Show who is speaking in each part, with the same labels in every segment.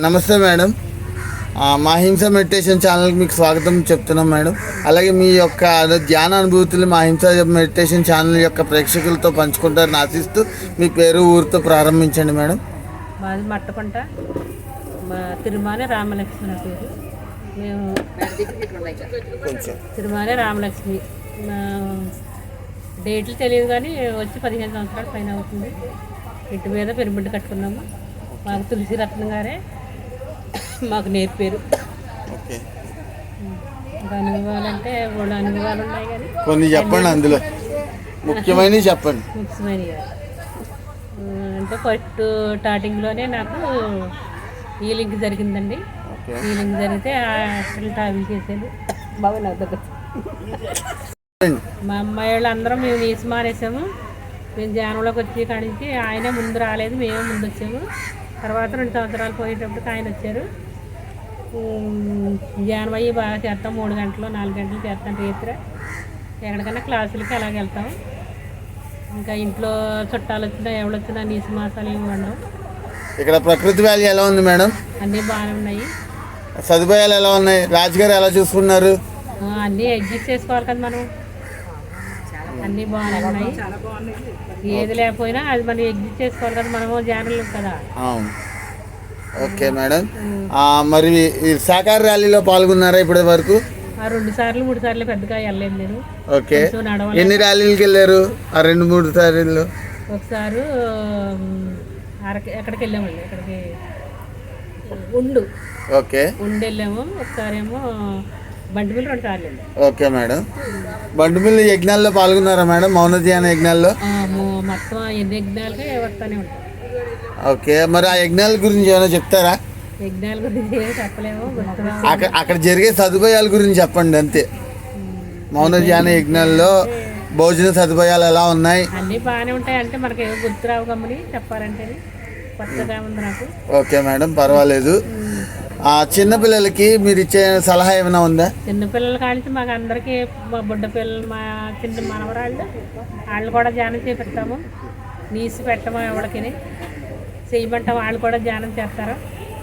Speaker 1: నమస్తే మేడం. మా హింస మెడిటేషన్ ఛానల్కి మీకు స్వాగతం చెప్తున్నాం మేడం. అలాగే మీ యొక్క ధ్యాన అనుభూతులు మా హింస మెడిటేషన్ ఛానల్ యొక్క ప్రేక్షకులతో పంచుకుంటారని ఆశిస్తూ మీ పేరు ఊరితో ప్రారంభించండి మేడం.
Speaker 2: మాది మట్టకుంట, మా తిరుమల రామలక్ష్మి నా పేరు. మేము తిరుమల రామలక్ష్మి. మా డేట్లు తెలియదు కానీ వచ్చి 15 సంవత్సరాల పైన అవుతుంది. ఇంటి మీద పెరుబిడ్డ కట్టుకున్నాము. మాకు తులసి రత్నం గారే మాకు నేర్పారు. ఇంకా అనుభవాలంటే వాళ్ళ అనుభవాలు ఉన్నాయి కానీ
Speaker 1: కొన్ని చెప్పండి, అందులో ముఖ్యమైనవి చెప్పండి.
Speaker 2: ముఖ్యమైనవి అంటే ఫస్ట్ స్టార్టింగ్లోనే నాకు హీలింగ్ జరిగిందండి. హీలింగ్ జరిగితే హాస్పిటల్ ట్రావెల్ చేసేది బాబు నాకు దగ్గర. మా అమ్మాయి వాళ్ళు అందరం మేము నీసు మానేసాము. మేము ధ్యానంలోకి వచ్చి కానించి ఆయనే ముందు రాలేదు, మేమే ముందు వచ్చాము. తర్వాత 2 సంవత్సరాలు పోయేటప్పటికి ఆయన వచ్చారు. ధ్యానం అయ్యి బాగా చేస్తాం. 3 గంటలు 4 గంటలు చేస్తాం. రేత్ర ఎక్కడికైనా క్లాసులకి అలాగే వెళ్తాం. ఇంకా ఇంట్లో చుట్టాలు వచ్చినా ఎవరు వచ్చినా నీసు మాసాలు ఏమి ఉండవు.
Speaker 1: ఇక్కడ ప్రకృతి వాల్యూ ఎలా ఉంది మేడం?
Speaker 2: అన్నీ బాగానే ఉన్నాయి.
Speaker 1: సదుపాయాలు ఎలా ఉన్నాయి? రాజుగారు ఎలా చూసుకున్నారు?
Speaker 2: అన్నీ అడ్జస్ట్ చేసుకోవాలి కదా మనం. అన్నీ బాగానే ఉన్నాయి. ఏది లేకపోయినా అది మనం ఎగ్జిట్ చేసుకోవాలి కదా, మనము ధ్యానంలో కదా.
Speaker 1: Okay madam. మరి సహకార ర్యాలీలో పాల్గొన్నారా ఇప్పటి వరకు?
Speaker 2: 2 సార్లు 3 సార్లు పెద్దగా వెళ్ళలేదు నేను.
Speaker 1: ఓకే, ఎన్ని ర్యాలీలకు వెళ్ళారు? 2-3 సార్లు.
Speaker 2: ఒకసారి ఎక్కడికి వెళ్ళామండి, ఎక్కడికి
Speaker 1: ఓకే
Speaker 2: వెళ్ళాము. ఒకసారి ఏమో బండిమిల్లి 2 సార్లు వెళ్ళాము.
Speaker 1: Okay madam. బండిమిల్లి యజ్ఞాల్లో పాల్గొన్నారా మేడం? మౌన ధ్యాన యజ్ఞాల్లో
Speaker 2: మొత్తం 8 యజ్ఞాలకే వస్తూనే ఉంటాం.
Speaker 1: ఓకే, మరి ఆ యజ్ఞాల గురించి ఏమైనా చెప్తారా?
Speaker 2: యజ్ఞాల గురించి చెప్పలేము.
Speaker 1: అక్కడ జరిగే సదుపాయాల గురించి చెప్పండి అంతే. మౌన ధ్యాన యజ్ఞాల్లో భోజన సదుపాయాలు ఎలా ఉన్నాయి?
Speaker 2: అన్నీ బాగానే ఉంటాయి. అంటే మనకి ఏమో గుర్తురావు కమ్మని చెప్పాలంటే కొత్తగా ఉంది నాకు. ఓకే
Speaker 1: మేడం, పర్వాలేదు. చిన్నపిల్లలకి మీరు ఇచ్చే సలహా ఏమైనా ఉందా?
Speaker 2: చిన్నపిల్లల కానించి మాకు అందరికీ, మా బుడ్డ పిల్లలు, మా చిన్న మనవరాళ్ళు వాళ్ళు కూడా ధ్యానం చేపిస్తాము. నీసి పెట్టము, ఎవరికి చేయమంటాం. వాళ్ళు కూడా ధ్యానం చేస్తారు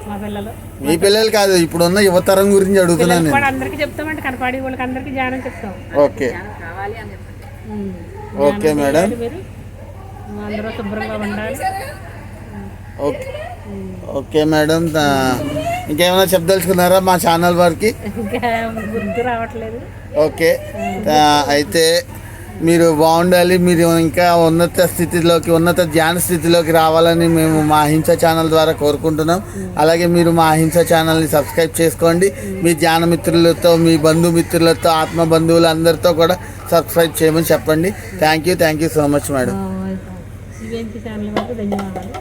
Speaker 2: మా పిల్లలు.
Speaker 1: మీ పిల్లలు కాదు, ఇప్పుడున్న యువతరం గురించి అడుగుతున్నాను.
Speaker 2: అందరికీ చెప్తామంటే కనపాడి వాళ్ళకి అందరికీ ధ్యానం చెప్తాం.
Speaker 1: Okay okay madam.
Speaker 2: మీరు అందరూ శుభ్రంగా ఉండాలి.
Speaker 1: Okay okay madam. ఇంకేమైనా చెప్పదలుచుకున్నారా మా ఛానల్ వారికి?
Speaker 2: ఇంకా గుర్తు రావట్లేదు.
Speaker 1: ఓకే, అయితే మీరు బాగుండాలి. మీరు ఇంకా ఉన్నత ధ్యాన స్థితిలోకి రావాలని మేము మా హింస ఛానల్ ద్వారా కోరుకుంటున్నాం. అలాగే మీరు మా హింస ఛానల్ని సబ్స్క్రైబ్ చేసుకోండి. మీ ధ్యాన మిత్రులతో, మీ బంధుమిత్రులతో, ఆత్మ బంధువులు అందరితో కూడా సబ్స్క్రైబ్ చేయమని చెప్పండి. Thank you so much madam.
Speaker 2: Channel వరకు ధన్యవాదాలు.